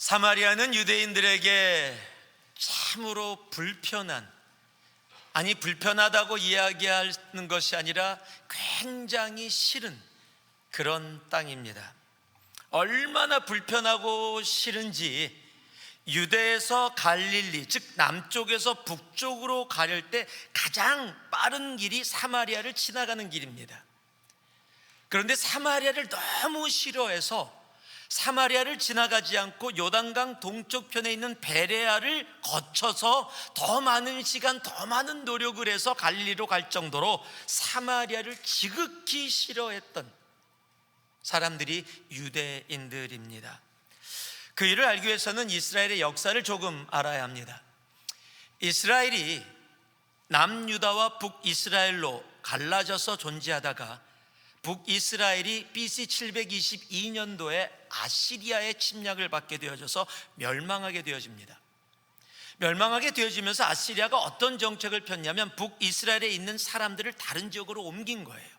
사마리아는 유대인들에게 참으로 불편하다고 이야기하는 것이 아니라 굉장히 싫은 그런 땅입니다. 얼마나 불편하고 싫은지 유대에서 갈릴리, 즉 남쪽에서 북쪽으로 가릴 때 가장 빠른 길이 사마리아를 지나가는 길입니다. 그런데 사마리아를 너무 싫어해서 사마리아를 지나가지 않고 요단강 동쪽편에 있는 베레아를 거쳐서 더 많은 시간, 더 많은 노력을 해서 갈릴리로 갈 정도로 사마리아를 지극히 싫어했던 사람들이 유대인들입니다. 그 일을 알기 위해서는 이스라엘의 역사를 조금 알아야 합니다. 이스라엘이 남유다와 북이스라엘로 갈라져서 존재하다가 북이스라엘이 BC 722년도에 아시리아의 침략을 받게 되어져서 멸망하게 되어집니다. 멸망하게 되어지면서 아시리아가 어떤 정책을 폈냐면 북이스라엘에 있는 사람들을 다른 지역으로 옮긴 거예요.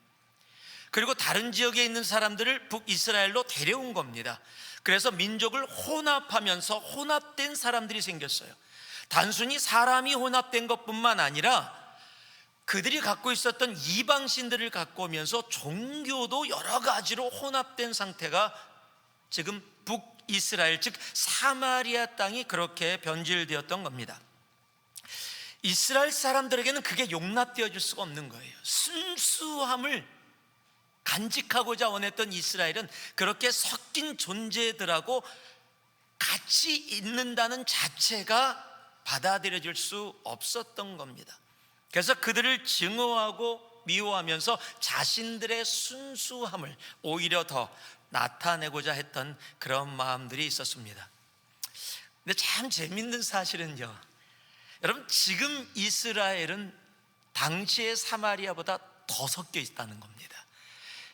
그리고 다른 지역에 있는 사람들을 북이스라엘로 데려온 겁니다. 그래서 민족을 혼합하면서 혼합된 사람들이 생겼어요. 단순히 사람이 혼합된 것뿐만 아니라 그들이 갖고 있었던 이방신들을 갖고 오면서 종교도 여러 가지로 혼합된 상태가 지금 북이스라엘, 즉 사마리아 땅이 그렇게 변질되었던 겁니다. 이스라엘 사람들에게는 그게 용납되어질 수가 없는 거예요. 순수함을 간직하고자 원했던 이스라엘은 그렇게 섞인 존재들하고 같이 있는다는 자체가 받아들여질 수 없었던 겁니다. 그래서 그들을 증오하고 미워하면서 자신들의 순수함을 오히려 더 나타내고자 했던 그런 마음들이 있었습니다. 근데 참 재밌는 사실은요, 여러분, 지금 이스라엘은 당시의 사마리아보다 더 섞여 있다는 겁니다.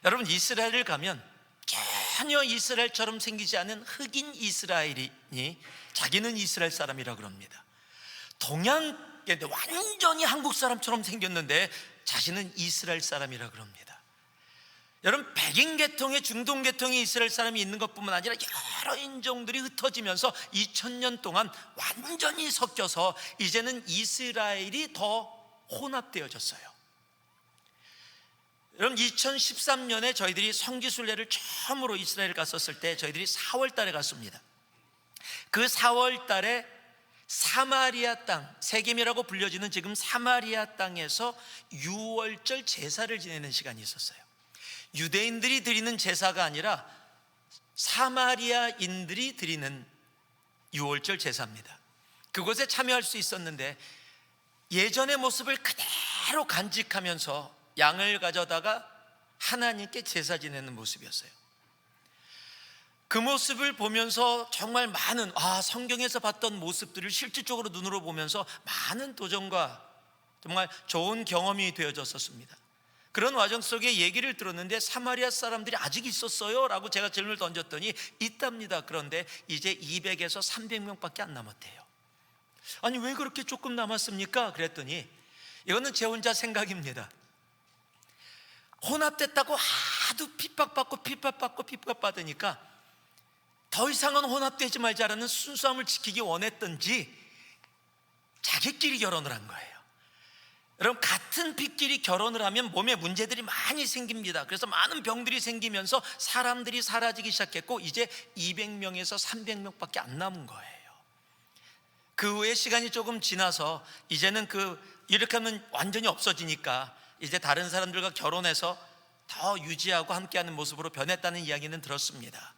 여러분, 이스라엘을 가면 전혀 이스라엘처럼 생기지 않은 흑인 이스라엘인이 자기는 이스라엘 사람이라고 그럽니다. 동양 완전히 한국 사람처럼 생겼는데 자신은 이스라엘 사람이라 그럽니다. 여러분, 백인 계통의 중동 계통의 이스라엘 사람이 있는 것뿐만 아니라 여러 인종들이 흩어지면서 2000년 동안 완전히 섞여서 이제는 이스라엘이 더 혼합되어졌어요. 여러분, 2013년에 저희들이 성지순례를 처음으로 이스라엘 갔었을 때 저희들이 4월 달에 갔습니다. 그 4월 달에 사마리아 땅, 세겜이라고 불려지는 지금 사마리아 땅에서 유월절 제사를 지내는 시간이 있었어요. 유대인들이 드리는 제사가 아니라 사마리아인들이 드리는 유월절 제사입니다. 그곳에 참여할 수 있었는데 예전의 모습을 그대로 간직하면서 양을 가져다가 하나님께 제사 지내는 모습이었어요. 그 모습을 보면서 정말 많은 성경에서 봤던 모습들을 실질적으로 눈으로 보면서 많은 도전과 정말 좋은 경험이 되어졌었습니다. 그런 와정 속에 얘기를 들었는데 사마리아 사람들이 아직 있었어요? 라고 제가 질문을 던졌더니 있답니다. 그런데 이제 200에서 300명밖에 안 남았대요. 아니, 왜 그렇게 조금 남았습니까? 그랬더니 이거는 제 혼자 생각입니다. 혼합됐다고 하도 핍박받으니까 더 이상은 혼합되지 말자라는 순수함을 지키기 원했던지 자기끼리 결혼을 한 거예요. 여러분, 같은 피끼리 결혼을 하면 몸에 문제들이 많이 생깁니다. 그래서 많은 병들이 생기면서 사람들이 사라지기 시작했고 이제 200명에서 300명밖에 안 남은 거예요. 그 후에 시간이 조금 지나서 이제는 이렇게 하면 완전히 없어지니까 이제 다른 사람들과 결혼해서 더 유지하고 함께하는 모습으로 변했다는 이야기는 들었습니다.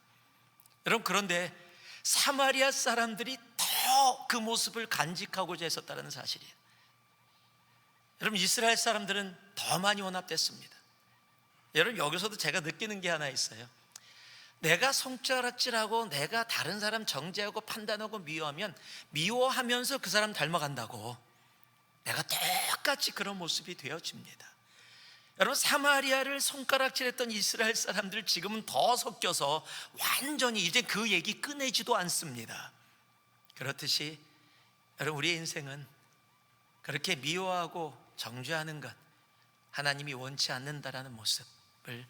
여러분, 그런데 사마리아 사람들이 더 그 모습을 간직하고자 했었다는 사실이에요. 여러분, 이스라엘 사람들은 더 많이 혼합됐습니다. 여러분, 여기서도 제가 느끼는 게 하나 있어요. 내가 손가락질하고 내가 다른 사람 정죄하고 판단하고 미워하면서 그 사람 닮아간다고 내가 똑같이 그런 모습이 되어집니다. 여러분, 사마리아를 손가락질했던 이스라엘 사람들 지금은 더 섞여서 완전히 이제 그 얘기 꺼내지도 않습니다. 그렇듯이 여러분, 우리의 인생은 그렇게 미워하고 정죄하는 것 하나님이 원치 않는다라는 모습을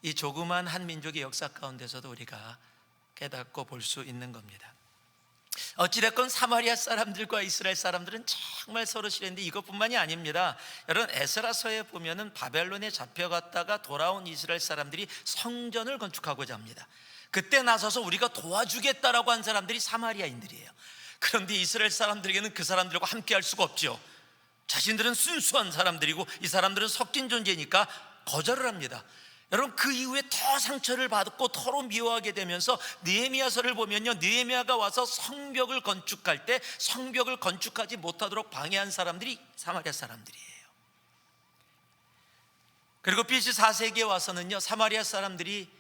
이 조그만 한 민족의 역사 가운데서도 우리가 깨닫고 볼 수 있는 겁니다. 어찌됐건 사마리아 사람들과 이스라엘 사람들은 정말 서로 싫었는데 이것뿐만이 아닙니다. 여러분, 에스라서에 보면은 바벨론에 잡혀갔다가 돌아온 이스라엘 사람들이 성전을 건축하고자 합니다. 그때 나서서 우리가 도와주겠다라고 한 사람들이 사마리아인들이에요. 그런데 이스라엘 사람들에게는 그 사람들과 함께 할 수가 없죠. 자신들은 순수한 사람들이고 이 사람들은 섞인 존재니까 거절을 합니다. 여러분, 그 이후에 더 상처를 받고 더러 미워하게 되면서 느헤미야서를 보면요, 느헤미야가 와서 성벽을 건축할 때 성벽을 건축하지 못하도록 방해한 사람들이 사마리아 사람들이에요. 그리고 BC 4세기에 와서는요, 사마리아 사람들이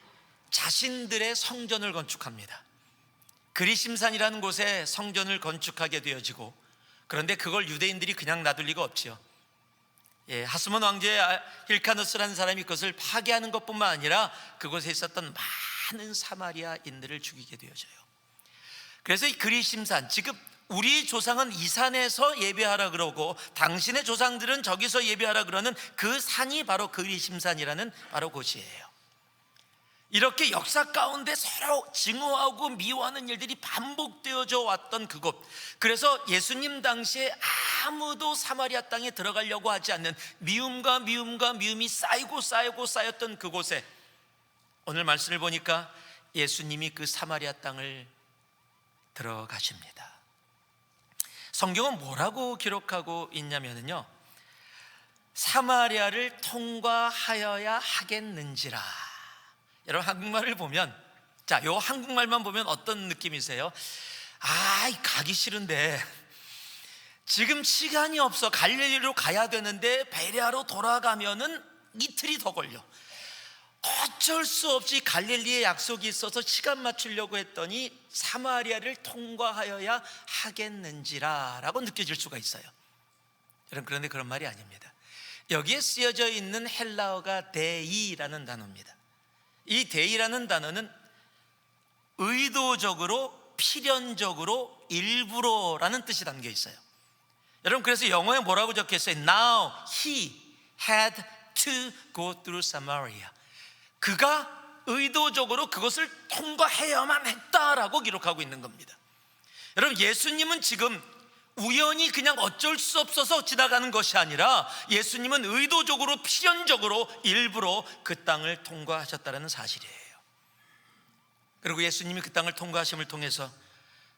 자신들의 성전을 건축합니다. 그리심산이라는 곳에 성전을 건축하게 되어지고, 그런데 그걸 유대인들이 그냥 놔둘 리가 없지요. 하스몬 왕조의 힐카노스라는 사람이 그것을 파괴하는 것뿐만 아니라 그곳에 있었던 많은 사마리아인들을 죽이게 되어져요. 그래서 이 그리심산, 지금 우리 조상은 이 산에서 예배하라 그러고 당신의 조상들은 저기서 예배하라 그러는 그 산이 바로 그리심산이라는 바로 곳이에요. 이렇게 역사 가운데 서로 증오하고 미워하는 일들이 반복되어져 왔던 그곳, 그래서 예수님 당시에 아무도 사마리아 땅에 들어가려고 하지 않는 미움과 미움이 쌓이고 쌓였던 그곳에 오늘 말씀을 보니까 예수님이 그 사마리아 땅을 들어가십니다. 성경은 뭐라고 기록하고 있냐면요, 사마리아를 통과하여야 하겠는지라. 여러분, 한국말을 보면, 자, 요 한국말만 보면 어떤 느낌이세요? 가기 싫은데 지금 시간이 없어. 갈릴리로 가야 되는데 베레아로 돌아가면은 이틀이 더 걸려. 어쩔 수 없이 갈릴리에 약속이 있어서 시간 맞추려고 했더니 사마리아를 통과하여야 하겠는지라 라고 느껴질 수가 있어요. 여러분, 그런데 그런 말이 아닙니다. 여기에 쓰여져 있는 헬라어가 데이라는 단어입니다. 이 데이라는 단어는 의도적으로, 필연적으로, 일부러라는 뜻이 담겨 있어요. 여러분, 그래서 영어에 뭐라고 적혀 있어요? Now he had to go through Samaria. 그가 의도적으로 그것을 통과해야만 했다라고 기록하고 있는 겁니다. 여러분, 예수님은 지금 우연히 그냥 어쩔 수 없어서 지나가는 것이 아니라 예수님은 의도적으로, 필연적으로, 일부러 그 땅을 통과하셨다는 사실이에요. 그리고 예수님이 그 땅을 통과하심을 통해서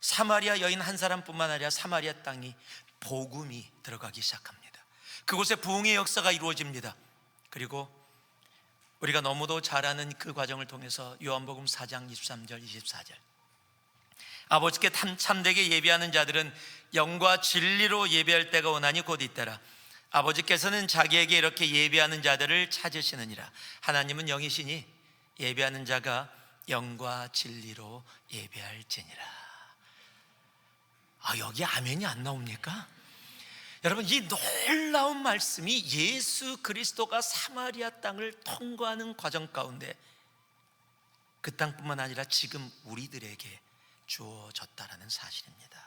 사마리아 여인 한 사람뿐만 아니라 사마리아 땅이 복음이 들어가기 시작합니다. 그곳에 부흥의 역사가 이루어집니다. 그리고 우리가 너무도 잘 아는 그 과정을 통해서 요한복음 4장 23절 24절, 아버지께 참되게 예배하는 자들은 영과 진리로 예배할 때가 오나니 곧 이때라. 아버지께서는 자기에게 이렇게 예배하는 자들을 찾으시느니라. 하나님은 영이시니 예배하는 자가 영과 진리로 예배할지니라. 여기 아멘이 안 나옵니까? 여러분, 이 놀라운 말씀이 예수 그리스도가 사마리아 땅을 통과하는 과정 가운데 그 땅뿐만 아니라 지금 우리들에게 주어졌다라는 사실입니다.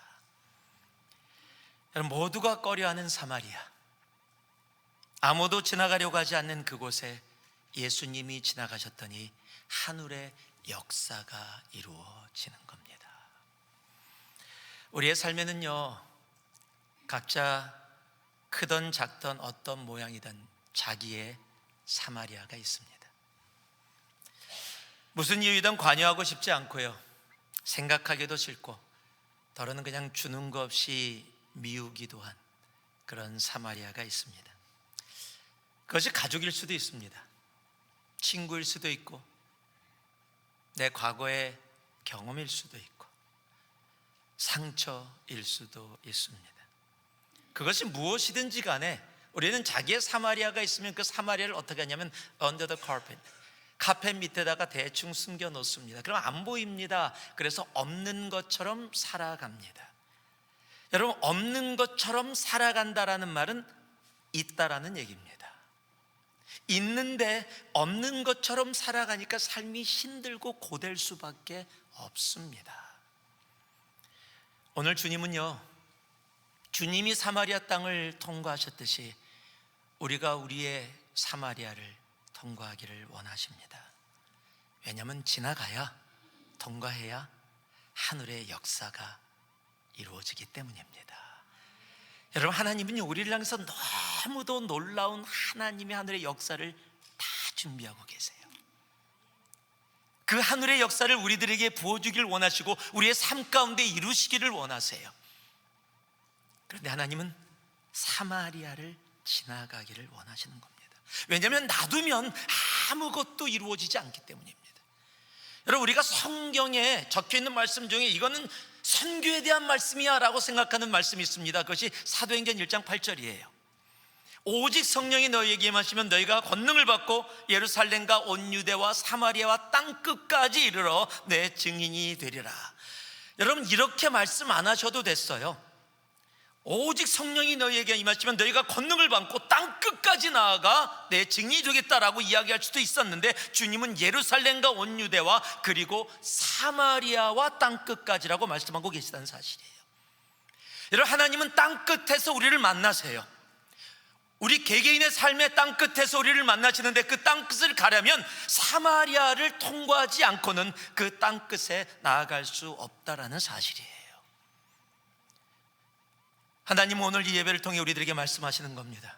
여러분, 모두가 꺼려하는 사마리아, 아무도 지나가려고 하지 않는 그곳에 예수님이 지나가셨더니 하늘의 역사가 이루어지는 겁니다. 우리의 삶에는요, 각자 크던 작던 어떤 모양이든 자기의 사마리아가 있습니다. 무슨 이유든 관여하고 싶지 않고요, 생각하기도 싫고 더러는 그냥 주는 것 없이 미우기도 한 그런 사마리아가 있습니다. 그것이 가족일 수도 있습니다. 친구일 수도 있고 내 과거의 경험일 수도 있고 상처일 수도 있습니다. 그것이 무엇이든지 간에 우리는 자기의 사마리아가 있으면 그 사마리아를 어떻게 하냐면 under the carpet, 카펫 밑에다가 대충 숨겨 놓습니다. 그럼 안 보입니다. 그래서 없는 것처럼 살아갑니다. 여러분, 없는 것처럼 살아간다라는 말은 있다라는 얘기입니다. 있는데 없는 것처럼 살아가니까 삶이 힘들고 고될 수밖에 없습니다. 오늘 주님은요, 주님이 사마리아 땅을 통과하셨듯이 우리가 우리의 사마리아를 통과하기를 원하십니다. 왜냐하면 지나가야, 통과해야 하늘의 역사가 이루어지기 때문입니다. 여러분, 하나님은 우리를 향해서 너무도 놀라운 하나님의 하늘의 역사를 다 준비하고 계세요. 그 하늘의 역사를 우리들에게 부어주길 원하시고 우리의 삶 가운데 이루시기를 원하세요. 그런데 하나님은 사마리아를 지나가기를 원하시는 겁니다. 왜냐하면 놔두면 아무것도 이루어지지 않기 때문입니다. 여러분, 우리가 성경에 적혀있는 말씀 중에 이거는 선교에 대한 말씀이야 라고 생각하는 말씀이 있습니다. 그것이 사도행전 1장 8절이에요. 오직 성령이 너희에게 임하시면 너희가 권능을 받고 예루살렘과 온 유대와 사마리아와 땅끝까지 이르러 내 증인이 되리라. 여러분, 이렇게 말씀 안 하셔도 됐어요. 오직 성령이 너희에게 임하시면 너희가 권능을 받고 땅끝까지 나아가 내 증인이 되겠다라고 이야기할 수도 있었는데, 주님은 예루살렘과 온 유대와 그리고 사마리아와 땅끝까지라고 말씀하고 계시다는 사실이에요. 여러분, 하나님은 땅끝에서 우리를 만나세요. 우리 개개인의 삶의 땅끝에서 우리를 만나시는데, 그 땅끝을 가려면 사마리아를 통과하지 않고는 그 땅끝에 나아갈 수 없다라는 사실이에요. 하나님은 오늘 이 예배를 통해 우리들에게 말씀하시는 겁니다.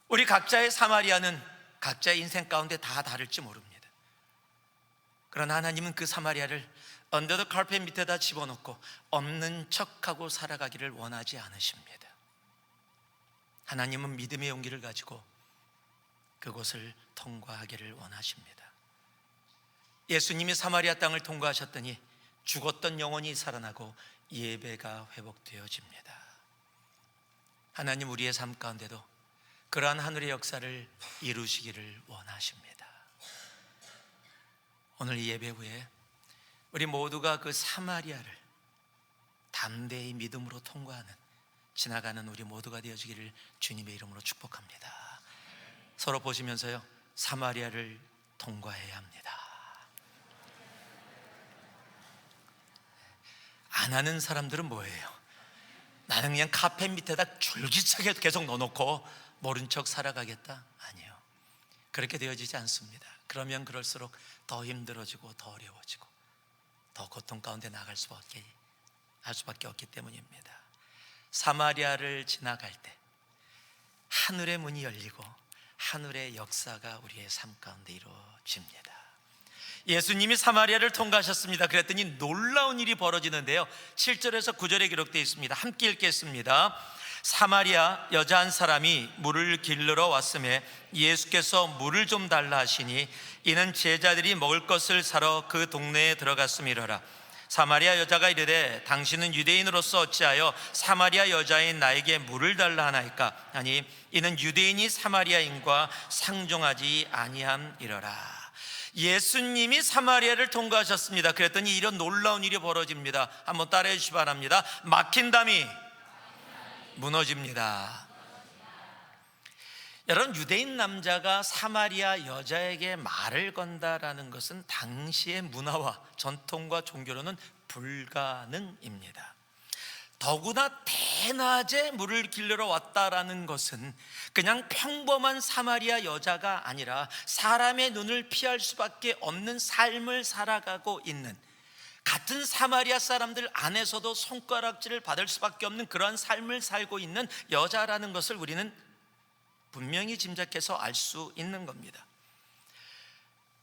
우리 각자의 사마리아는 각자의 인생 가운데 다 다를지 모릅니다. 그러나 하나님은 그 사마리아를 언더 더 카펫 밑에다 집어넣고 없는 척하고 살아가기를 원하지 않으십니다. 하나님은 믿음의 용기를 가지고 그곳을 통과하기를 원하십니다. 예수님이 사마리아 땅을 통과하셨더니 죽었던 영혼이 살아나고 예배가 회복되어집니다. 하나님, 우리의 삶 가운데도 그러한 하늘의 역사를 이루시기를 원하십니다. 오늘 이 예배 후에 우리 모두가 그 사마리아를 담대히 믿음으로 통과하는, 지나가는 우리 모두가 되어지기를 주님의 이름으로 축복합니다. 서로 보시면서요, 사마리아를 통과해야 합니다. 안 하는 사람들은 뭐예요? 나는 그냥 카펫 밑에다 줄기차게 계속 넣어놓고 모른 척 살아가겠다? 아니요, 그렇게 되어지지 않습니다. 그러면 그럴수록 더 힘들어지고 더 어려워지고 더 고통 가운데 나갈 수밖에 없기 때문입니다. 사마리아를 지나갈 때 하늘의 문이 열리고 하늘의 역사가 우리의 삶 가운데 이루어집니다. 예수님이 사마리아를 통과하셨습니다. 그랬더니 놀라운 일이 벌어지는데요, 7절에서 9절에 기록되어 있습니다. 함께 읽겠습니다. 사마리아 여자 한 사람이 물을 길르러 왔음에 예수께서 물을 좀 달라 하시니 이는 제자들이 먹을 것을 사러 그 동네에 들어갔음이러라. 사마리아 여자가 이르되 당신은 유대인으로서 어찌하여 사마리아 여자인 나에게 물을 달라 하나이까? 아니, 이는 유대인이 사마리아인과 상종하지 아니함이러라. 예수님이 사마리아를 통과하셨습니다. 그랬더니 이런 놀라운 일이 벌어집니다. 한번 따라해 주시기 바랍니다. 막힌 담이 무너집니다. 여러분, 유대인 남자가 사마리아 여자에게 말을 건다라는 것은 당시의 문화와 전통과 종교로는 불가능입니다. 더구나 대낮에 물을 길르러 왔다라는 것은 그냥 평범한 사마리아 여자가 아니라 사람의 눈을 피할 수밖에 없는 삶을 살아가고 있는, 같은 사마리아 사람들 안에서도 손가락질을 받을 수밖에 없는 그러한 삶을 살고 있는 여자라는 것을 우리는 분명히 짐작해서 알 수 있는 겁니다.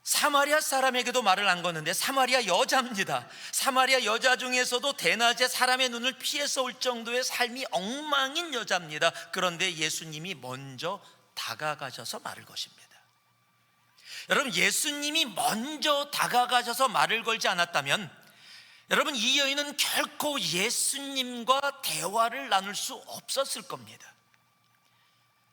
사마리아 사람에게도 말을 안 거는데 사마리아 여자입니다. 사마리아 여자 중에서도 대낮에 사람의 눈을 피해서 올 정도의 삶이 엉망인 여자입니다. 그런데 예수님이 먼저 다가가셔서 말을 거십니다. 여러분, 예수님이 먼저 다가가셔서 말을 걸지 않았다면 여러분, 이 여인은 결코 예수님과 대화를 나눌 수 없었을 겁니다.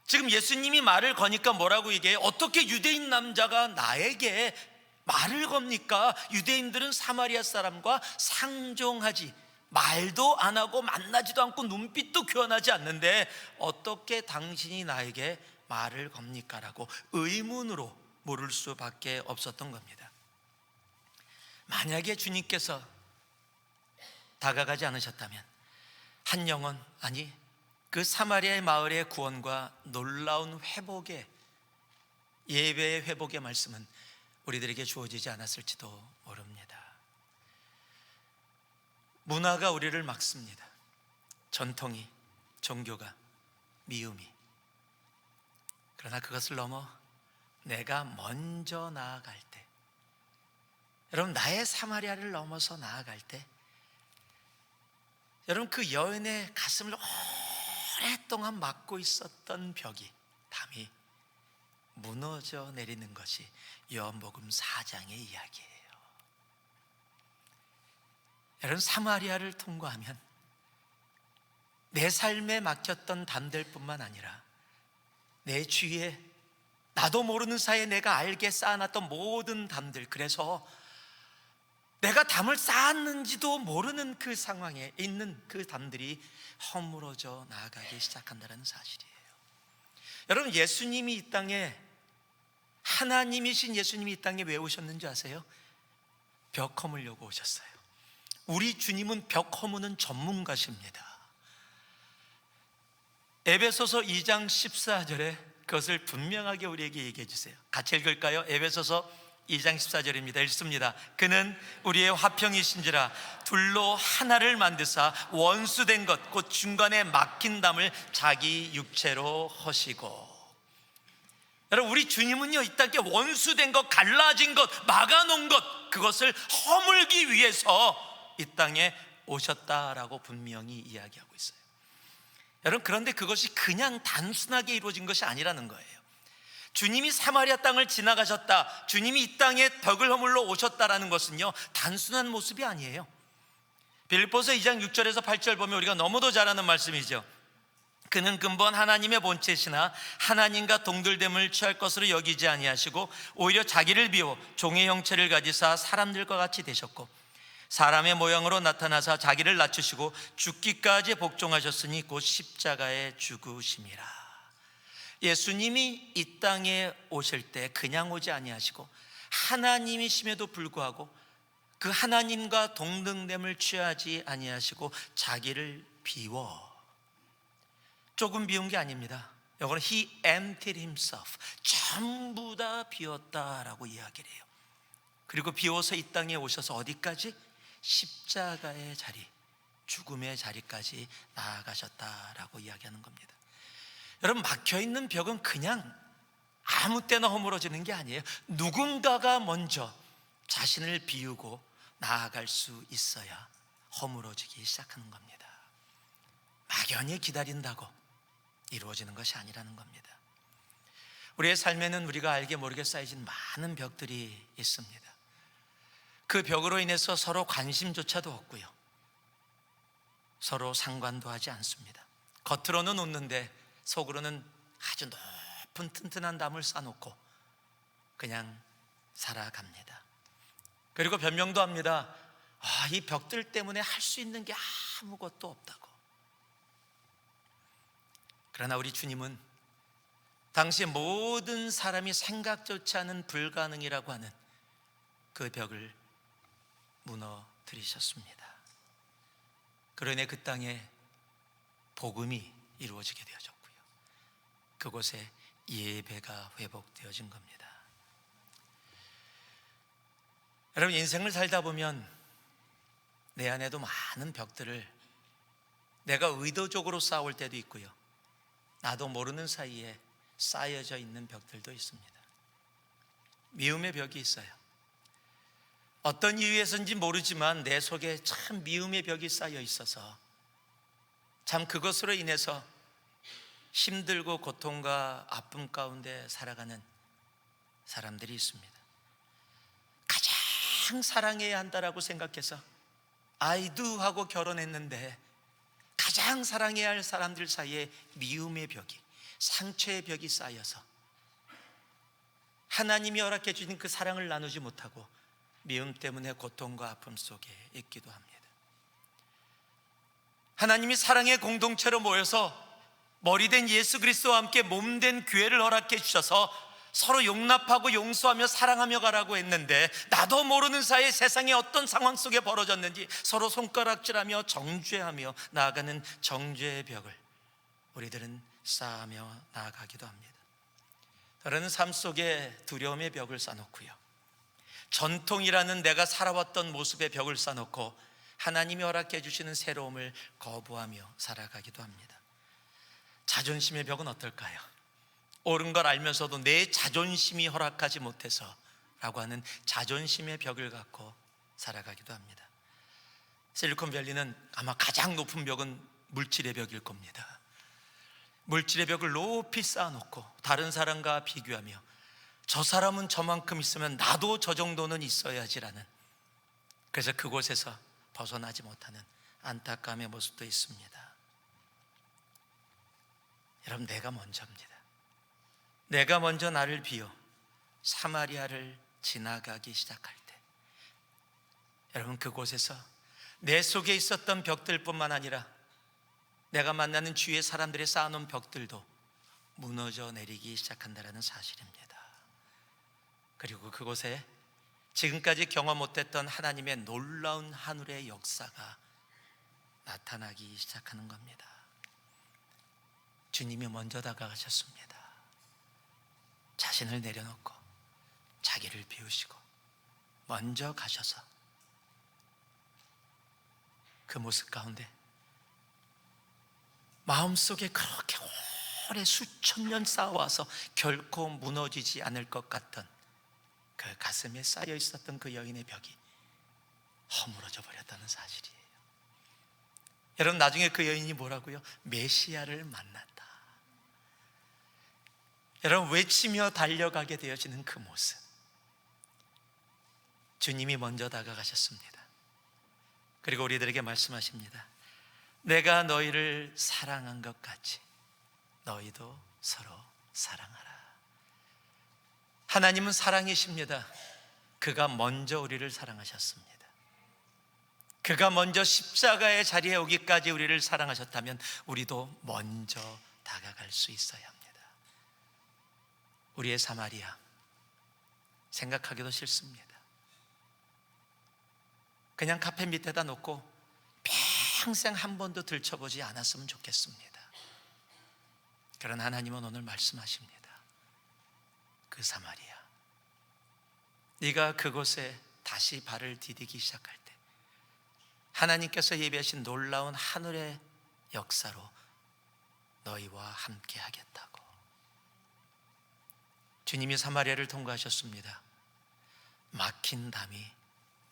지금 예수님이 말을 거니까 뭐라고 얘기해요? 어떻게 유대인 남자가 나에게 말을 겁니까? 유대인들은 사마리아 사람과 상종하지, 말도 안 하고 만나지도 않고 눈빛도 교환하지 않는데 어떻게 당신이 나에게 말을 겁니까? 라고 의문으로 물을 수밖에 없었던 겁니다. 만약에 주님께서 다가가지 않으셨다면 한 영혼, 아니 그 사마리아의 마을의 구원과 놀라운 회복의, 예배의 회복의 말씀은 우리들에게 주어지지 않았을지도 모릅니다. 문화가 우리를 막습니다. 전통이, 종교가, 미움이. 그러나 그것을 넘어 내가 먼저 나아갈 때, 여러분, 나의 사마리아를 넘어서 나아갈 때, 여러분, 그 여인의 가슴을 오랫동안 막고 있었던 벽이, 담이 무너져 내리는 것이 요한복음 4장의 이야기예요. 여러분, 사마리아를 통과하면 내 삶에 막혔던 담들 뿐만 아니라 내 주위에 나도 모르는 사이에 내가 알게 쌓아놨던 모든 담들, 그래서 내가 담을 쌓았는지도 모르는 그 상황에 있는 그 담들이 허물어져 나아가기 시작한다는 사실이에요. 여러분, 예수님이 이 땅에, 하나님이신 예수님이 이 땅에 왜 오셨는지 아세요? 벽 허물려고 오셨어요. 우리 주님은 벽 허무는 전문가십니다. 에베소서 2장 14절에 그것을 분명하게 우리에게 얘기해 주세요. 같이 읽을까요? 에베소서 2장 14절입니다. 읽습니다. 그는 우리의 화평이신지라 둘로 하나를 만드사 원수된 것 곧 중간에 막힌 담을 자기 육체로 허시고. 여러분, 우리 주님은요, 이 땅에 원수된 것, 갈라진 것, 막아놓은 것, 그것을 허물기 위해서 이 땅에 오셨다라고 분명히 이야기하고 있어요. 여러분, 그런데 그것이 그냥 단순하게 이루어진 것이 아니라는 거예요. 주님이 사마리아 땅을 지나가셨다, 주님이 이 땅에 벽을 허물러 오셨다라는 것은요, 단순한 모습이 아니에요. 빌립보서 2장 6절에서 8절 보면 우리가 너무도 잘 아는 말씀이죠. 그는 근본 하나님의 본체시나 하나님과 동들됨을 취할 것으로 여기지 아니하시고 오히려 자기를 비워 종의 형체를 가지사 사람들과 같이 되셨고 사람의 모양으로 나타나사 자기를 낮추시고 죽기까지 복종하셨으니 곧 십자가에 죽으심이라. 예수님이 이 땅에 오실 때 그냥 오지 아니하시고 하나님이심에도 불구하고 그 하나님과 동등됨을 취하지 아니하시고 자기를 비워, 조금 비운 게 아닙니다. 이거는 He emptied himself, 전부 다 비웠다라고 이야기를 해요. 그리고 비워서 이 땅에 오셔서 어디까지? 십자가의 자리, 죽음의 자리까지 나아가셨다라고 이야기하는 겁니다. 여러분, 막혀있는 벽은 그냥 아무 때나 허물어지는 게 아니에요. 누군가가 먼저 자신을 비우고 나아갈 수 있어야 허물어지기 시작하는 겁니다. 막연히 기다린다고 이루어지는 것이 아니라는 겁니다. 우리의 삶에는 우리가 알게 모르게 쌓여진 많은 벽들이 있습니다. 그 벽으로 인해서 서로 관심조차도 없고요, 서로 상관도 하지 않습니다. 겉으로는 웃는데 속으로는 아주 높은 튼튼한 담을 쌓아놓고 그냥 살아갑니다. 그리고 변명도 합니다. 이 벽들 때문에 할 수 있는 게 아무것도 없다고. 그러나 우리 주님은 당시 모든 사람이 생각조차 않은 불가능이라고 하는 그 벽을 무너뜨리셨습니다. 그로 인해 그 땅에 복음이 이루어지게 되어졌고요, 그곳에 예배가 회복되어진 겁니다. 여러분, 인생을 살다 보면 내 안에도 많은 벽들을 내가 의도적으로 쌓을 때도 있고요, 나도 모르는 사이에 쌓여져 있는 벽들도 있습니다. 미움의 벽이 있어요. 어떤 이유에서인지 모르지만 내 속에 참 미움의 벽이 쌓여 있어서 참 그것으로 인해서 힘들고 고통과 아픔 가운데 살아가는 사람들이 있습니다. 가장 사랑해야 한다라고 생각해서 I do 하고 결혼했는데 가장 사랑해야 할 사람들 사이에 미움의 벽이, 상처의 벽이 쌓여서 하나님이 허락해 주신 그 사랑을 나누지 못하고 미움 때문에 고통과 아픔 속에 있기도 합니다. 하나님이 사랑의 공동체로 모여서 머리된 예수 그리스도와 함께 몸된 교회를 허락해 주셔서 서로 용납하고 용서하며 사랑하며 가라고 했는데 나도 모르는 사이에 세상에 어떤 상황 속에 벌어졌는지 서로 손가락질하며 정죄하며 나아가는 정죄의 벽을 우리들은 쌓으며 나아가기도 합니다. 다른 삶 속에 두려움의 벽을 쌓아놓고요, 전통이라는 내가 살아왔던 모습의 벽을 쌓아놓고 하나님이 허락해 주시는 새로움을 거부하며 살아가기도 합니다. 자존심의 벽은 어떨까요? 옳은 걸 알면서도 내 자존심이 허락하지 못해서 라고 하는 자존심의 벽을 갖고 살아가기도 합니다. 실리콘밸리는 아마 가장 높은 벽은 물질의 벽일 겁니다. 물질의 벽을 높이 쌓아놓고 다른 사람과 비교하며 저 사람은 저만큼 있으면 나도 저 정도는 있어야지라는, 그래서 그곳에서 벗어나지 못하는 안타까움의 모습도 있습니다. 여러분, 내가 먼저입니다. 내가 먼저 나를 비워 사마리아를 지나가기 시작할 때, 여러분, 그곳에서 내 속에 있었던 벽들뿐만 아니라 내가 만나는 주위의 사람들이 쌓아놓은 벽들도 무너져 내리기 시작한다는 사실입니다. 그리고 그곳에 지금까지 경험 못했던 하나님의 놀라운 하늘의 역사가 나타나기 시작하는 겁니다. 주님이 먼저 다가가셨습니다. 자신을 내려놓고 자기를 비우시고 먼저 가셔서 그 모습 가운데 마음속에 그렇게 오래 수천 년 쌓아와서 결코 무너지지 않을 것 같던 그 가슴에 쌓여 있었던 그 여인의 벽이 허물어져 버렸다는 사실이에요. 여러분, 나중에 그 여인이 뭐라고요? 메시아를 만났다. 여러분, 외치며 달려가게 되어지는 그 모습, 주님이 먼저 다가가셨습니다. 그리고 우리들에게 말씀하십니다. 내가 너희를 사랑한 것 같이 너희도 서로 사랑하라. 하나님은 사랑이십니다. 그가 먼저 우리를 사랑하셨습니다. 그가 먼저 십자가의 자리에 오기까지 우리를 사랑하셨다면 우리도 먼저 다가갈 수 있어야 합니다. 우리의 사마리아, 생각하기도 싫습니다. 그냥 카페 밑에다 놓고 평생 한 번도 들춰보지 않았으면 좋겠습니다. 그런 하나님은 오늘 말씀하십니다. 그 사마리아, 네가 그곳에 다시 발을 디디기 시작할 때 하나님께서 예비하신 놀라운 하늘의 역사로 너희와 함께 하겠다고. 주님이 사마리아를 통과하셨습니다. 막힌 담이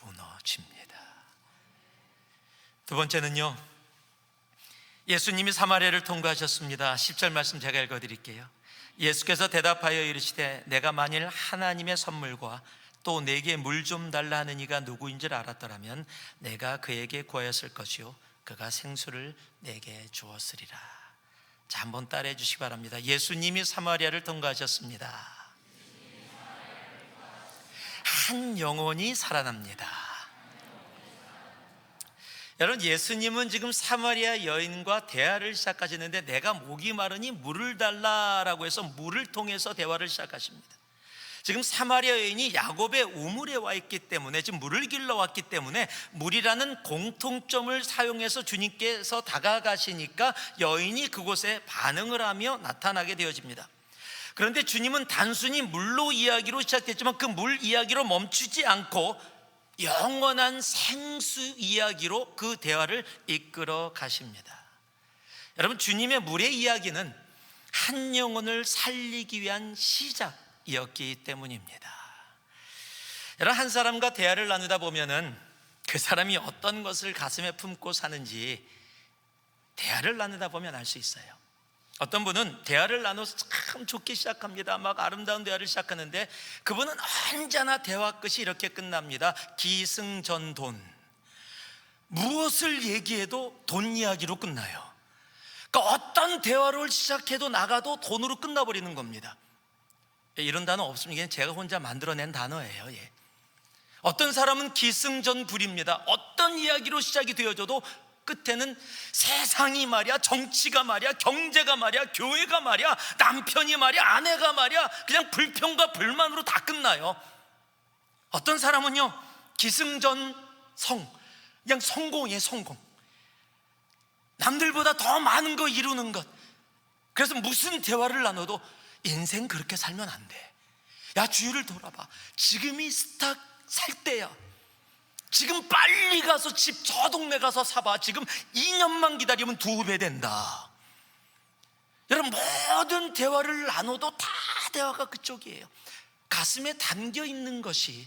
무너집니다. 두 번째는요, 예수님이 사마리아를 통과하셨습니다. 10절 말씀 제가 읽어드릴게요. 예수께서 대답하여 이르시되 내가 만일 하나님의 선물과 또 내게 물 좀 달라 하는 이가 누구인 줄 알았더라면 내가 그에게 구하였을 것이요 그가 생수를 내게 주었으리라. 자, 한번 따라해 주시기 바랍니다. 예수님이 사마리아를 통과하셨습니다. 한 영혼이 살아납니다. 여러분, 예수님은 지금 사마리아 여인과 대화를 시작하시는데 내가 목이 마르니 물을 달라라고 해서 물을 통해서 대화를 시작하십니다. 지금 사마리아 여인이 야곱의 우물에 와 있기 때문에, 지금 물을 길러 왔기 때문에 물이라는 공통점을 사용해서 주님께서 다가가시니까 여인이 그곳에 반응을 하며 나타나게 되어집니다. 그런데 주님은 단순히 물로 이야기로 시작했지만 그 물 이야기로 멈추지 않고 영원한 생수 이야기로 그 대화를 이끌어 가십니다. 여러분, 주님의 물의 이야기는 한 영혼을 살리기 위한 시작이었기 때문입니다. 여러분, 한 사람과 대화를 나누다 보면은 그 사람이 어떤 것을 가슴에 품고 사는지 대화를 나누다 보면 알 수 있어요. 어떤 분은 대화를 나눠서 참 좋게 시작합니다. 막 아름다운 대화를 시작하는데 그분은 언제나 대화 끝이 이렇게 끝납니다. 기승전돈. 무엇을 얘기해도 돈 이야기로 끝나요. 그러니까 어떤 대화를 시작해도 나가도 돈으로 끝나버리는 겁니다. 이런 단어 없습니다. 이게 제가 혼자 만들어낸 단어예요. 어떤 사람은 기승전불입니다. 어떤 이야기로 시작이 되어져도 끝에는 세상이 말이야, 정치가 말이야, 경제가 말이야, 교회가 말이야, 남편이 말이야, 아내가 말이야, 그냥 불평과 불만으로 다 끝나요. 어떤 사람은요, 기승전성, 그냥 성공이에요. 성공. 남들보다 더 많은 거 이루는 것. 그래서 무슨 대화를 나눠도 인생 그렇게 살면 안 돼. 야, 주위를 돌아봐. 지금이 스탁 살 때야. 지금 빨리 가서 집 저 동네 가서 사봐. 지금 2년만 기다리면 2배 된다. 여러분, 모든 대화를 나눠도 다 대화가 그쪽이에요. 가슴에 담겨 있는 것이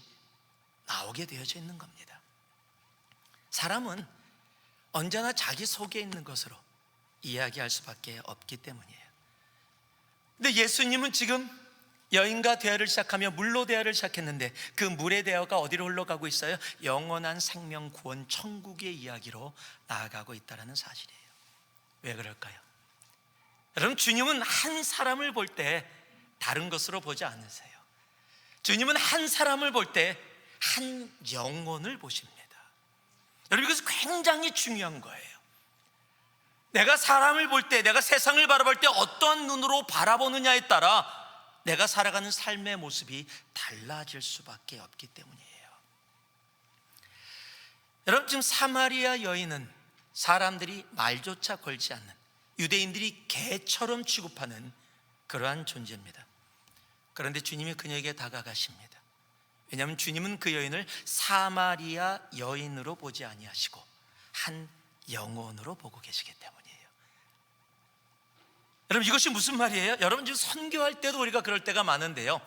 나오게 되어져 있는 겁니다. 사람은 언제나 자기 속에 있는 것으로 이야기할 수밖에 없기 때문이에요. 근데 예수님은 지금 여인과 대화를 시작하며 물로 대화를 시작했는데, 그 물의 대화가 어디로 흘러가고 있어요? 영원한 생명, 구원, 천국의 이야기로 나아가고 있다는 사실이에요. 왜 그럴까요? 여러분, 주님은 한 사람을 볼 때 다른 것으로 보지 않으세요. 주님은 한 사람을 볼 때 한 영혼을 보십니다. 여러분, 이것은 굉장히 중요한 거예요. 내가 사람을 볼 때, 내가 세상을 바라볼 때 어떠한 눈으로 바라보느냐에 따라 내가 살아가는 삶의 모습이 달라질 수밖에 없기 때문이에요. 여러분, 지금 사마리아 여인은 사람들이 말조차 걸지 않는, 유대인들이 개처럼 취급하는 그러한 존재입니다. 그런데 주님이 그녀에게 다가가십니다. 왜냐하면 주님은 그 여인을 사마리아 여인으로 보지 아니하시고 한 영혼으로 보고 계시기 때문이에요. 여러분, 이것이 무슨 말이에요? 여러분, 지금 선교할 때도 우리가 그럴 때가 많은데요,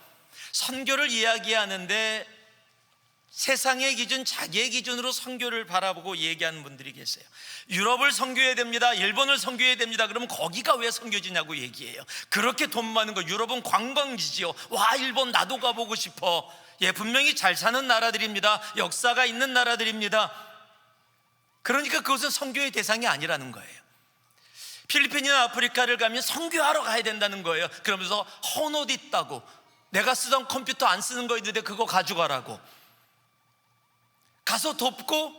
선교를 이야기하는데 세상의 기준, 자기의 기준으로 선교를 바라보고 얘기하는 분들이 계세요. 유럽을 선교해야 됩니다, 일본을 선교해야 됩니다. 그러면 거기가 왜 선교지냐고 얘기해요. 그렇게 돈 많은 거, 유럽은 관광지지요. 와, 일본 나도 가보고 싶어. 예, 분명히 잘 사는 나라들입니다. 역사가 있는 나라들입니다. 그러니까 그것은 선교의 대상이 아니라는 거예요. 필리핀이나 아프리카를 가면 선교하러 가야 된다는 거예요. 그러면서 헌옷 있다고, 내가 쓰던 컴퓨터 안 쓰는 거 있는데 그거 가져가라고, 가서 돕고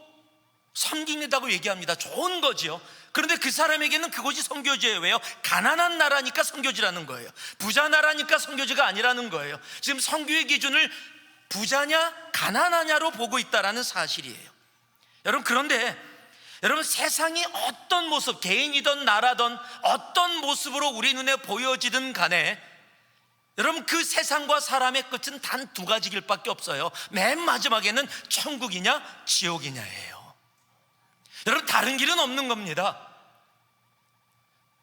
섬긴다고 얘기합니다. 좋은 거지요. 그런데 그 사람에게는 그것이 선교지예요. 왜요? 가난한 나라니까 선교지라는 거예요. 부자 나라니까 선교지가 아니라는 거예요. 지금 선교의 기준을 부자냐 가난하냐로 보고 있다는 사실이에요. 여러분, 그런데 여러분, 세상이 어떤 모습, 개인이든 나라든 어떤 모습으로 우리 눈에 보여지든 간에 여러분, 그 세상과 사람의 끝은 단 2가지 길밖에 없어요. 맨 마지막에는 천국이냐 지옥이냐예요. 여러분, 다른 길은 없는 겁니다.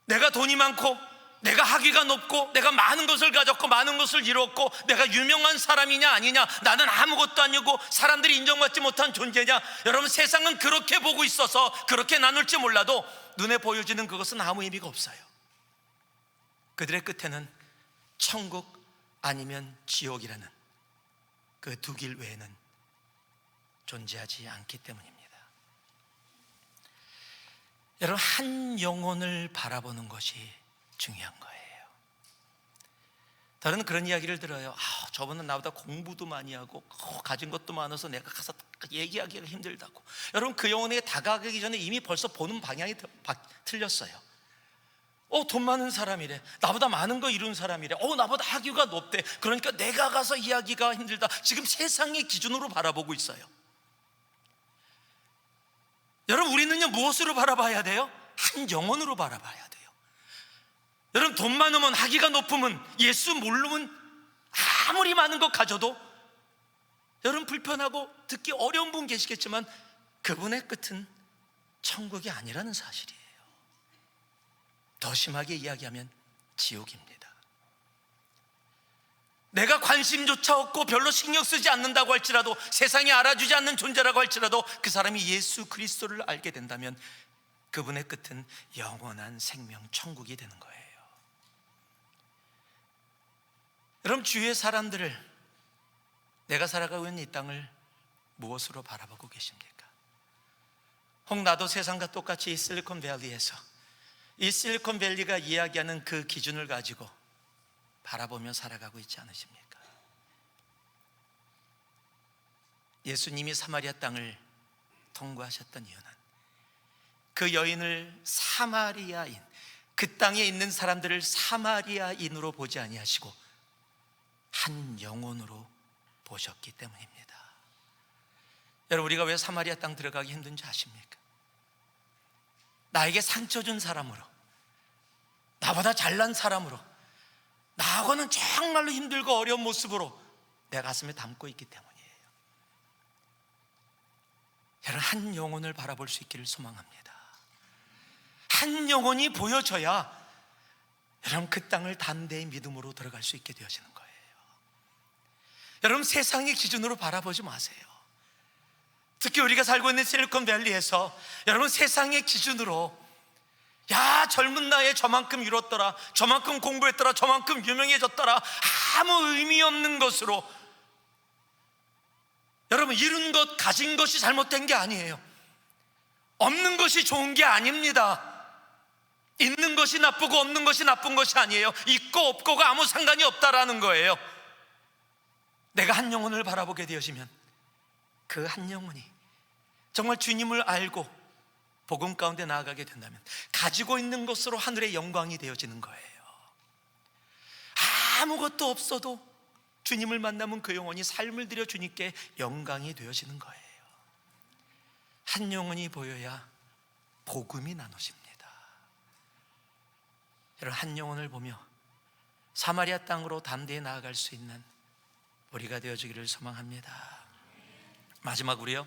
내가 돈이 많고, 내가 학위가 높고, 내가 많은 것을 가졌고 많은 것을 이뤘고, 내가 유명한 사람이냐 아니냐, 나는 아무것도 아니고 사람들이 인정받지 못한 존재냐. 여러분, 세상은 그렇게 보고 있어서 그렇게 나눌지 몰라도 눈에 보여지는 그것은 아무 의미가 없어요. 그들의 끝에는 천국 아니면 지옥이라는 그 2길 외에는 존재하지 않기 때문입니다. 여러분, 한 영혼을 바라보는 것이 중요한 거예요. 다른 그런 이야기를 들어요. 저분은 나보다 공부도 많이 하고 가진 것도 많아서 내가 가서 얘기하기가 힘들다고. 여러분, 그 영혼에게 다가가기 전에 이미 벌써 보는 방향이 틀렸어요. 돈 많은 사람이래, 나보다 많은 거 이룬 사람이래, 나보다 학위가 높대. 그러니까 내가 가서 이야기가 힘들다. 지금 세상의 기준으로 바라보고 있어요. 여러분, 우리는요, 무엇으로 바라봐야 돼요? 한 영혼으로 바라봐야 돼요. 여러분, 돈 많으면, 학위가 높으면, 예수 모르면 아무리 많은 것 가져도 여러분, 불편하고 듣기 어려운 분 계시겠지만 그분의 끝은 천국이 아니라는 사실이에요. 더 심하게 이야기하면 지옥입니다. 내가 관심조차 없고 별로 신경 쓰지 않는다고 할지라도, 세상이 알아주지 않는 존재라고 할지라도 그 사람이 예수 그리스도를 알게 된다면 그분의 끝은 영원한 생명, 천국이 되는 거예요. 여러분, 주위의 사람들을, 내가 살아가고 있는 이 땅을 무엇으로 바라보고 계십니까? 혹 나도 세상과 똑같이 이 실리콘밸리에서, 이 실리콘밸리가 이야기하는 그 기준을 가지고 바라보며 살아가고 있지 않으십니까? 예수님이 사마리아 땅을 통과하셨던 이유는 그 여인을 사마리아인, 그 땅에 있는 사람들을 사마리아인으로 보지 아니하시고 한 영혼으로 보셨기 때문입니다. 여러분, 우리가 왜 사마리아 땅 들어가기 힘든지 아십니까? 나에게 상처 준 사람으로, 나보다 잘난 사람으로, 나하고는 정말로 힘들고 어려운 모습으로 내 가슴에 담고 있기 때문이에요. 여러분, 한 영혼을 바라볼 수 있기를 소망합니다. 한 영혼이 보여져야 여러분 그 땅을 담대히 믿음으로 들어갈 수 있게 되어지는 거예요. 여러분, 세상의 기준으로 바라보지 마세요. 특히 우리가 살고 있는 실리콘밸리에서 여러분 세상의 기준으로, 야, 젊은 나이에 저만큼 이뤘더라, 저만큼 공부했더라, 저만큼 유명해졌더라, 아무 의미 없는 것으로 여러분 이룬 것, 가진 것이 잘못된 게 아니에요. 없는 것이 좋은 게 아닙니다. 있는 것이 나쁘고 없는 것이 나쁜 것이 아니에요. 있고 없고가 아무 상관이 없다라는 거예요. 내가 한 영혼을 바라보게 되어지면 그 한 영혼이 정말 주님을 알고 복음 가운데 나아가게 된다면 가지고 있는 것으로 하늘의 영광이 되어지는 거예요. 아무것도 없어도 주님을 만나면 그 영혼이 삶을 들여 주님께 영광이 되어지는 거예요. 한 영혼이 보여야 복음이 나눠집니다. 여러분, 한 영혼을 보며 사마리아 땅으로 담대히 나아갈 수 있는 우리가 되어주기를 소망합니다. 마지막으로요,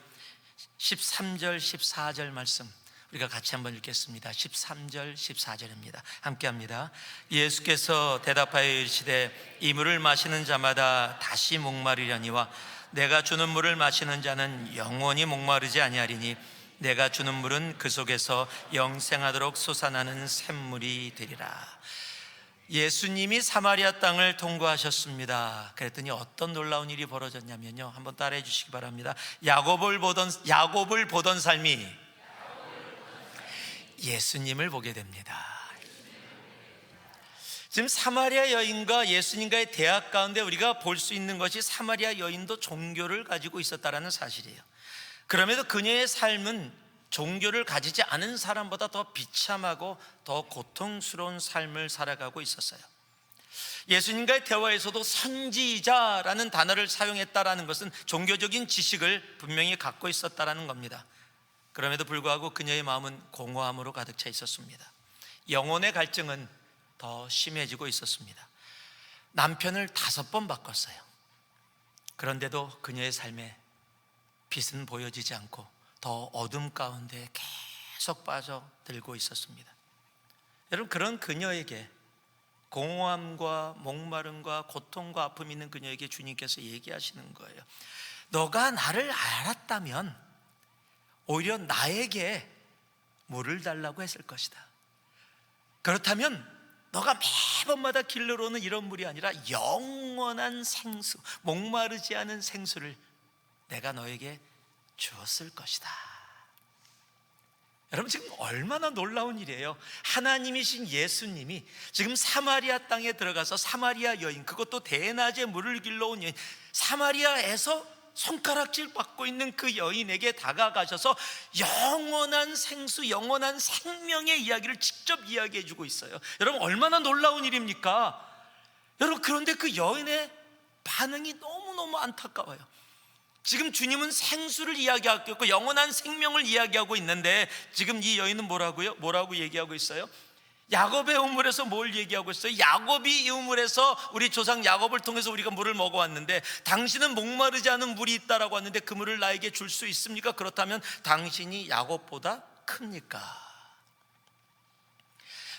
13절 14절 말씀 우리가 같이 한번 읽겠습니다. 13절 14절입니다. 함께 합니다. 예수께서 대답하여 이르시되 이 물을 마시는 자마다 다시 목마르려니와 내가 주는 물을 마시는 자는 영원히 목마르지 아니하리니 내가 주는 물은 그 속에서 영생하도록 솟아나는 샘물이 되리라. 예수님이 사마리아 땅을 통과하셨습니다. 그랬더니 어떤 놀라운 일이 벌어졌냐면요, 한번 따라해 주시기 바랍니다. 야곱을 보던 삶이 예수님을 보게 됩니다. 지금 사마리아 여인과 예수님과의 대화 가운데 우리가 볼 수 있는 것이 사마리아 여인도 종교를 가지고 있었다는 사실이에요. 그럼에도 그녀의 삶은 종교를 가지지 않은 사람보다 더 비참하고 더 고통스러운 삶을 살아가고 있었어요. 예수님과의 대화에서도 선지자라는 단어를 사용했다라는 것은 종교적인 지식을 분명히 갖고 있었다라는 겁니다. 그럼에도 불구하고 그녀의 마음은 공허함으로 가득 차 있었습니다. 영혼의 갈증은 더 심해지고 있었습니다. 남편을 5번 바꿨어요. 그런데도 그녀의 삶에 빛은 보여지지 않고 더 어둠 가운데 계속 빠져들고 있었습니다. 여러분, 그런 그녀에게, 공허함과 목마름과 고통과 아픔이 있는 그녀에게 주님께서 얘기하시는 거예요. 너가 나를 알았다면 오히려 나에게 물을 달라고 했을 것이다. 그렇다면 너가 매번마다 길러오는 이런 물이 아니라 영원한 생수, 목마르지 않은 생수를 내가 너에게 주었을 것이다. 여러분, 지금 얼마나 놀라운 일이에요. 하나님이신 예수님이 지금 사마리아 땅에 들어가서 사마리아 여인, 그것도 대낮에 물을 길러온 여인, 사마리아에서 손가락질 받고 있는 그 여인에게 다가가셔서 영원한 생수, 영원한 생명의 이야기를 직접 이야기해 주고 있어요. 여러분, 얼마나 놀라운 일입니까? 여러분, 그런데 그 여인의 반응이 너무너무 안타까워요. 지금 주님은 생수를 이야기하고 있고 영원한 생명을 이야기하고 있는데 지금 이 여인은 뭐라고 얘기하고 있어요? 야곱의 우물에서 뭘 얘기하고 있어요? 야곱이 이 우물에서 우리 조상 야곱을 통해서 우리가 물을 먹어왔는데 당신은 목마르지 않은 물이 있다라고 하는데 그 물을 나에게 줄 수 있습니까? 그렇다면 당신이 야곱보다 큽니까?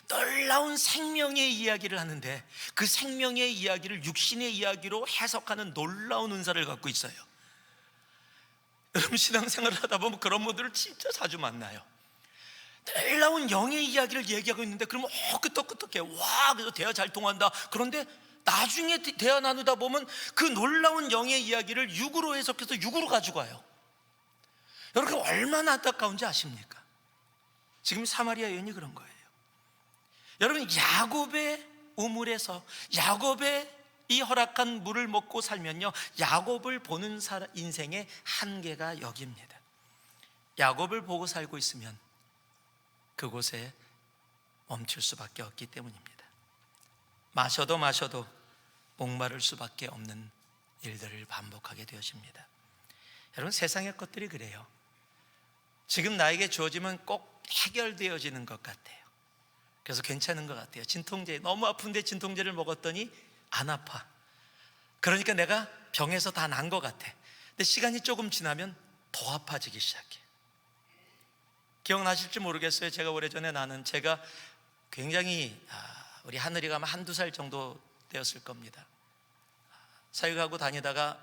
놀라운 생명의 이야기를 하는데 그 생명의 이야기를 육신의 이야기로 해석하는 놀라운 은사를 갖고 있어요. 여러분, 신앙생활을 하다 보면 그런 분들을 진짜 자주 만나요. 놀라운 영의 이야기를 얘기하고 있는데 그러면 끄떡끄떡해. 와, 그래서 대화 잘 통한다. 그런데 나중에 대화 나누다 보면 그 놀라운 영의 이야기를 육으로 해석해서 육으로 가지고 와요. 여러분, 얼마나 안타까운지 아십니까? 지금 사마리아 여인이 그런 거예요. 여러분, 야곱의 우물에서 야곱의 이 허락한 물을 먹고 살면요, 야곱을 보는 인생의 한계가 여기입니다. 야곱을 보고 살고 있으면 그곳에 멈출 수밖에 없기 때문입니다. 마셔도 목마를 수밖에 없는 일들을 반복하게 되어집니다. 여러분, 세상의 것들이 그래요. 지금 나에게 주어지면 꼭 해결되어지는 것 같아요. 그래서 괜찮은 것 같아요. 진통제, 너무 아픈데 진통제를 먹었더니 안 아파. 그러니까 내가 병에서 다 난 것 같아. 근데 시간이 조금 지나면 더 아파지기 시작해. 기억나실지 모르겠어요. 제가 오래전에 제가 굉장히 우리 하늘이가 아마 한두 살 정도 되었을 겁니다. 사역하고 다니다가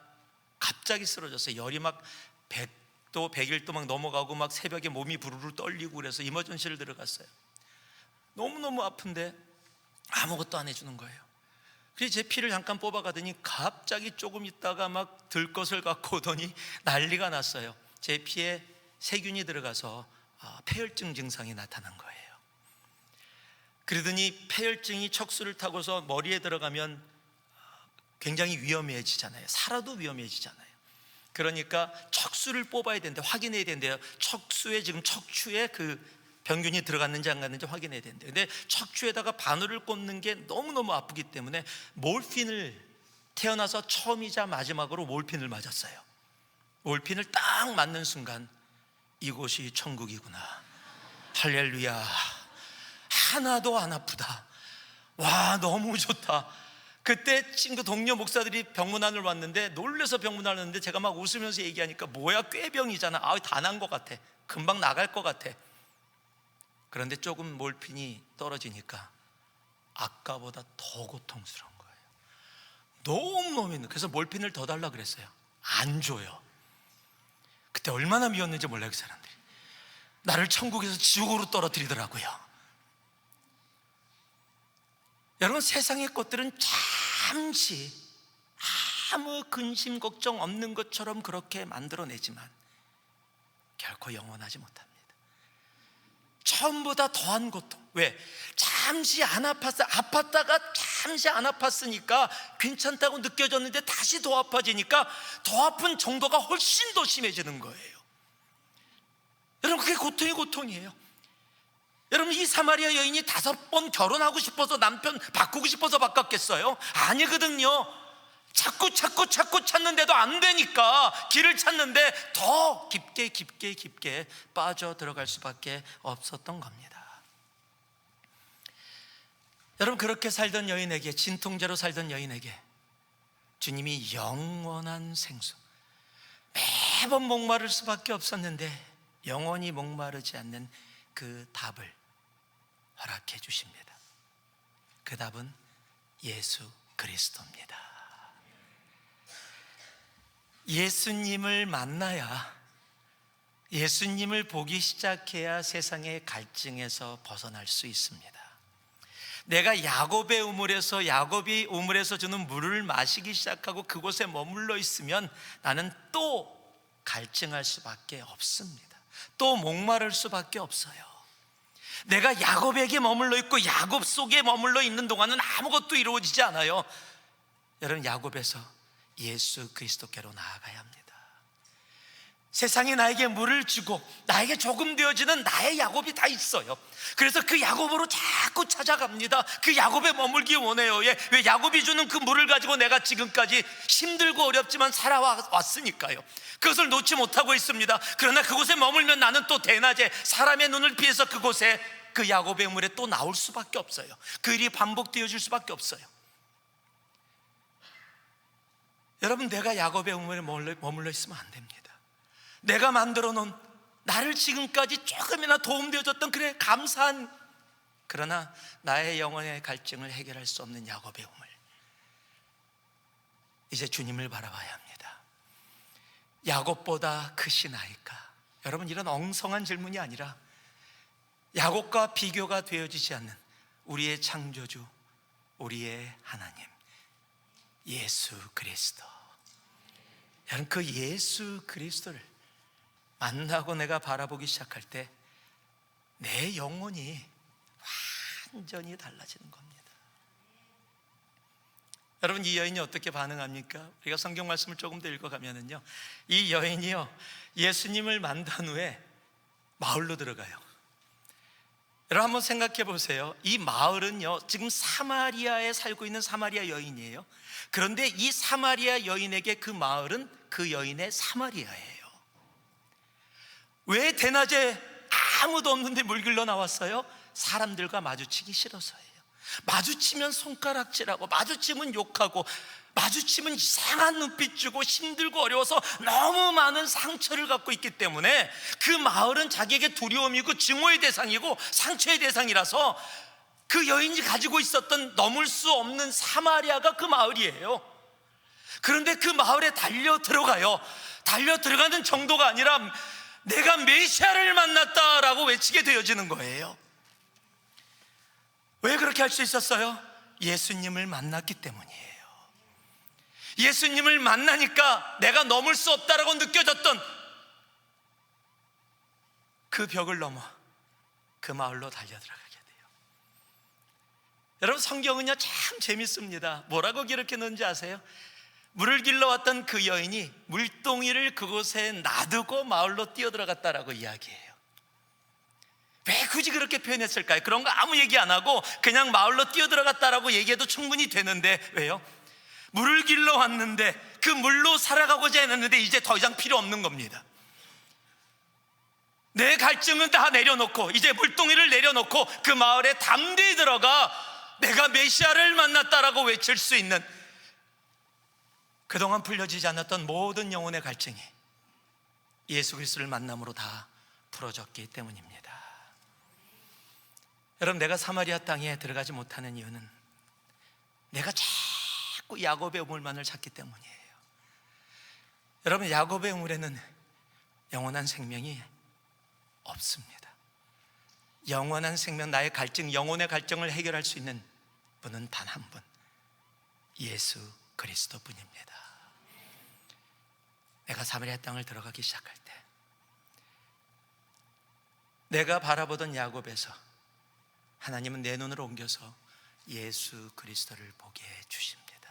갑자기 쓰러졌어요. 열이 막 100도 101도 막 넘어가고 막 새벽에 몸이 부르르 떨리고 그래서 이머전시를 들어갔어요. 너무너무 아픈데 아무것도 안 해주는 거예요. 그래서 제 피를 잠깐 뽑아가더니 갑자기 조금 있다가 막 들 것을 갖고 오더니 난리가 났어요. 제 피에 세균이 들어가서 폐혈증 증상이 나타난 거예요. 그러더니 폐혈증이 척수를 타고서 머리에 들어가면 굉장히 위험해지잖아요. 살아도 위험해지잖아요. 그러니까 척수를 뽑아야 되는데, 확인해야 된대요. 척수에 지금 척추에 그 병균이 들어갔는지 안 갔는지 확인해야 된대요. 근데 척추에다가 바늘을 꽂는 게 너무너무 아프기 때문에 몰핀을, 태어나서 처음이자 마지막으로 몰핀을 맞았어요. 몰핀을 딱 맞는 순간 이곳이 천국이구나, 할렐루야, 하나도 안 아프다, 와 너무 좋다. 그때 친구 동료 목사들이 병문안을 왔는데 놀라서 병문안을 왔는데 제가 막 웃으면서 얘기하니까 뭐야 꾀병이잖아, 다 난 것 같아, 금방 나갈 것 같아. 그런데 조금 몰핀이 떨어지니까 아까보다 더 고통스러운 거예요. 너무너무 힘들어요. 그래서 몰핀을 더 달라 그랬어요. 안 줘요. 그때 얼마나 미웠는지 몰라요. 그 사람들이 나를 천국에서 지옥으로 떨어뜨리더라고요. 여러분, 세상의 것들은 잠시 아무 근심 걱정 없는 것처럼 그렇게 만들어내지만 결코 영원하지 못합니다. 처음보다 더한 고통. 왜? 잠시 안 아팠다가 잠시 안 아팠으니까 괜찮다고 느껴졌는데 다시 더 아파지니까 더 아픈 정도가 훨씬 더 심해지는 거예요. 여러분, 그게 고통이에요. 여러분, 이 사마리아 여인이 5번 결혼하고 싶어서 남편 바꾸고 싶어서 바꿨겠어요? 아니거든요. 자꾸 찾는데도 안 되니까 길을 찾는데 더 깊게 빠져 들어갈 수밖에 없었던 겁니다. 여러분, 그렇게 살던 여인에게, 진통제로 살던 여인에게 주님이 영원한 생수, 매번 목마를 수밖에 없었는데 영원히 목마르지 않는 그 답을 허락해 주십니다. 그 답은 예수 그리스도입니다. 예수님을 만나야, 예수님을 보기 시작해야 세상의 갈증에서 벗어날 수 있습니다. 내가 야곱이 우물에서 주는 물을 마시기 시작하고 그곳에 머물러 있으면 나는 또 갈증할 수밖에 없습니다. 또 목마를 수밖에 없어요. 내가 야곱에게 머물러 있고 야곱 속에 머물러 있는 동안은 아무것도 이루어지지 않아요. 여러분, 야곱에서 예수 그리스도께로 나아가야 합니다. 세상이 나에게 물을 주고 나에게 조금 되어지는 나의 야곱이 다 있어요. 그래서 그 야곱으로 자꾸 찾아갑니다. 그 야곱에 머물기 원해요. 왜? 야곱이 주는 그 물을 가지고 내가 지금까지 힘들고 어렵지만 살아왔으니까요. 그것을 놓지 못하고 있습니다. 그러나 그곳에 머물면 나는 또 대낮에 사람의 눈을 피해서 그곳에 그 야곱의 물에 또 나올 수밖에 없어요. 그 일이 반복되어질 수밖에 없어요. 여러분, 내가 야곱의 우물에 머물러 있으면 안 됩니다. 내가 만들어 놓은, 나를 지금까지 조금이나 도움되어줬던 그래 감사한, 그러나 나의 영혼의 갈증을 해결할 수 없는 야곱의 우물, 이제 주님을 바라봐야 합니다. 야곱보다 크시나이까? 여러분, 이런 엉성한 질문이 아니라 야곱과 비교가 되어지지 않는 우리의 창조주, 우리의 하나님 예수 그리스도. 여러분, 그 예수 그리스도를 만나고 내가 바라보기 시작할 때 내 영혼이 완전히 달라지는 겁니다. 여러분, 이 여인이 어떻게 반응합니까? 우리가 성경 말씀을 조금 더 읽어가면요, 이 여인이요, 예수님을 만난 후에 마을로 들어가요. 여러분, 한번 생각해 보세요. 이 마을은요, 지금 사마리아에 살고 있는 사마리아 여인이에요. 그런데 이 사마리아 여인에게 그 마을은 그 여인의 사마리아예요. 왜 대낮에 아무도 없는데 물 길러 나왔어요? 사람들과 마주치기 싫어서예요. 마주치면 손가락질하고, 마주치면 욕하고, 마주치면 이상한 눈빛 주고, 힘들고 어려워서 너무 많은 상처를 갖고 있기 때문에 그 마을은 자기에게 두려움이고 증오의 대상이고 상처의 대상이라서 그 여인이 가지고 있었던 넘을 수 없는 사마리아가 그 마을이에요. 그런데 그 마을에 달려 들어가요. 달려 들어가는 정도가 아니라 내가 메시아를 만났다라고 외치게 되어지는 거예요. 왜 그렇게 할 수 있었어요? 예수님을 만났기 때문이에요. 예수님을 만나니까 내가 넘을 수 없다라고 느껴졌던 그 벽을 넘어 그 마을로 달려 들어가게 돼요. 여러분, 성경은요 참 재밌습니다. 뭐라고 기록했는지 아세요? 물을 길러왔던 그 여인이 물동이를 그곳에 놔두고 마을로 뛰어들어갔다라고 이야기해요. 왜 굳이 그렇게 표현했을까요? 그런 거 아무 얘기 안 하고 그냥 마을로 뛰어들어갔다라고 얘기해도 충분히 되는데, 왜요? 물을 길러왔는데 그 물로 살아가고자 했는데 이제 더 이상 필요 없는 겁니다. 내 갈증은 다 내려놓고, 이제 물동이를 내려놓고 그 마을에 담대히 들어가 내가 메시아를 만났다라고 외칠 수 있는, 그동안 풀려지지 않았던 모든 영혼의 갈증이 예수 그리스도를 만남으로 다 풀어졌기 때문입니다. 여러분, 내가 사마리아 땅에 들어가지 못하는 이유는 내가 자꾸 야곱의 우물만을 찾기 때문이에요. 여러분, 야곱의 우물에는 영원한 생명이 없습니다. 영원한 생명, 나의 갈증, 영혼의 갈증을 해결할 수 있는 분은 단 한 분, 예수 그리스도 뿐입니다. 내가 사마리아 땅을 들어가기 시작할 때 내가 바라보던 야곱에서 하나님은 내 눈을 옮겨서 예수 그리스도를 보게 해주십니다.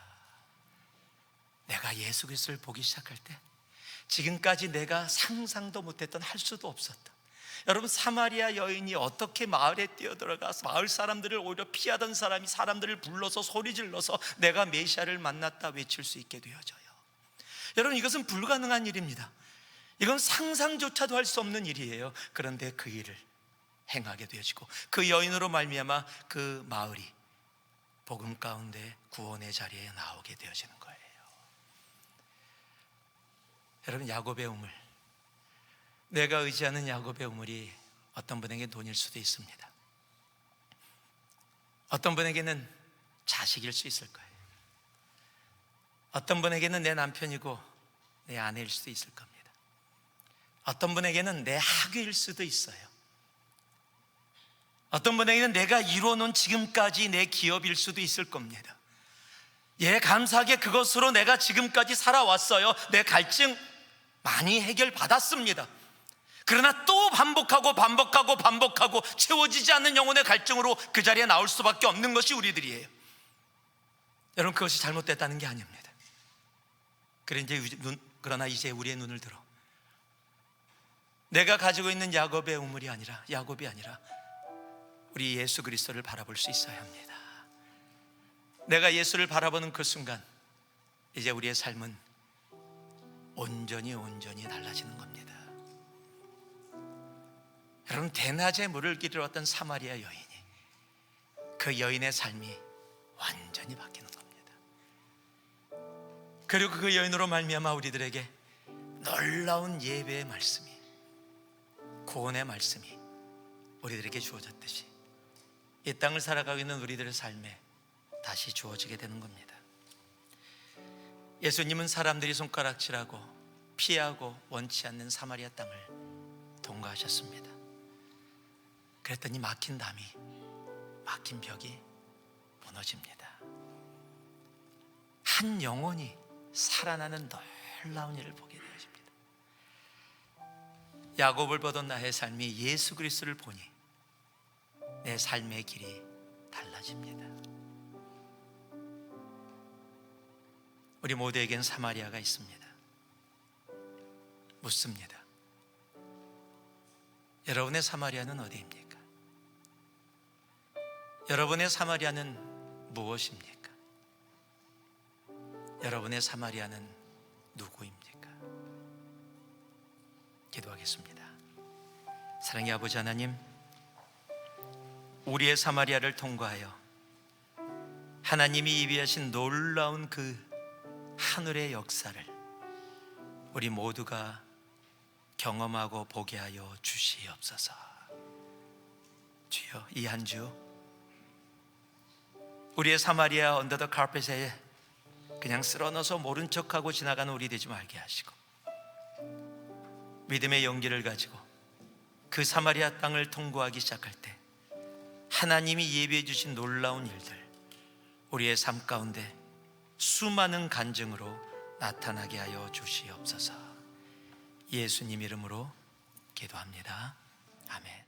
내가 예수 그리스도를 보기 시작할 때 지금까지 내가 상상도 못했던, 할 수도 없었던, 여러분, 사마리아 여인이 어떻게 마을에 뛰어들어가서 마을 사람들을 오히려 피하던 사람이 사람들을 불러서 소리 질러서 내가 메시아를 만났다 외칠 수 있게 되어져요. 여러분, 이것은 불가능한 일입니다. 이건 상상조차도 할 수 없는 일이에요. 그런데 그 일을 행하게 되어지고 그 여인으로 말미암아 그 마을이 복음 가운데 구원의 자리에 나오게 되어지는 거예요. 여러분, 야곱의 우물, 내가 의지하는 야곱의 우물이 어떤 분에게 돈일 수도 있습니다. 어떤 분에게는 자식일 수 있을 거예요. 어떤 분에게는 내 남편이고 내 아내일 수도 있을 겁니다. 어떤 분에게는 내 학위일 수도 있어요. 어떤 분에게는 내가 이루어놓은 지금까지 내 기업일 수도 있을 겁니다. 예, 감사하게 그것으로 내가 지금까지 살아왔어요. 내 갈증 많이 해결받았습니다. 그러나 또 반복하고 채워지지 않는 영혼의 갈증으로 그 자리에 나올 수밖에 없는 것이 우리들이에요. 여러분, 그것이 잘못됐다는 게 아닙니다. 그러나 이제 우리의 눈을 들어 내가 가지고 있는 야곱이 아니라 우리 예수 그리스도를 바라볼 수 있어야 합니다. 내가 예수를 바라보는 그 순간 이제 우리의 삶은 온전히 달라지는 겁니다. 여러분, 대낮에 물을 길러 왔던 사마리아 여인이, 그 여인의 삶이 완전히 바뀌는 겁니다. 그리고 그 여인으로 말미암아 우리들에게 놀라운 예배의 말씀이, 구원의 말씀이 우리들에게 주어졌듯이 이 땅을 살아가고 있는 우리들의 삶에 다시 주어지게 되는 겁니다. 예수님은 사람들이 손가락질하고 피하고 원치 않는 사마리아 땅을 통과하셨습니다. 그랬더니 막힌 벽이 무너집니다. 한 영혼이 살아나는 놀라운 일을 보게 되어집니다. 야곱을 보던 나의 삶이 예수 그리스도를 보니 내 삶의 길이 달라집니다. 우리 모두에겐 사마리아가 있습니다. 묻습니다. 여러분의 사마리아는 어디입니까? 여러분의 사마리아는 무엇입니까? 여러분의 사마리아는 누구입니까? 기도하겠습니다. 사랑의 아버지 하나님, 우리의 사마리아를 통과하여 하나님이 예비하신 놀라운 그 하늘의 역사를 우리 모두가 경험하고 보게 하여 주시옵소서. 주여, 이 한 주 우리의 사마리아 언더 더 카펫에 그냥 쓸어넣어서 모른 척하고 지나가는 우리 되지 말게 하시고, 믿음의 용기를 가지고 그 사마리아 땅을 통과하기 시작할 때 하나님이 예비해 주신 놀라운 일들 우리의 삶 가운데 수많은 간증으로 나타나게 하여 주시옵소서. 예수님 이름으로 기도합니다. 아멘.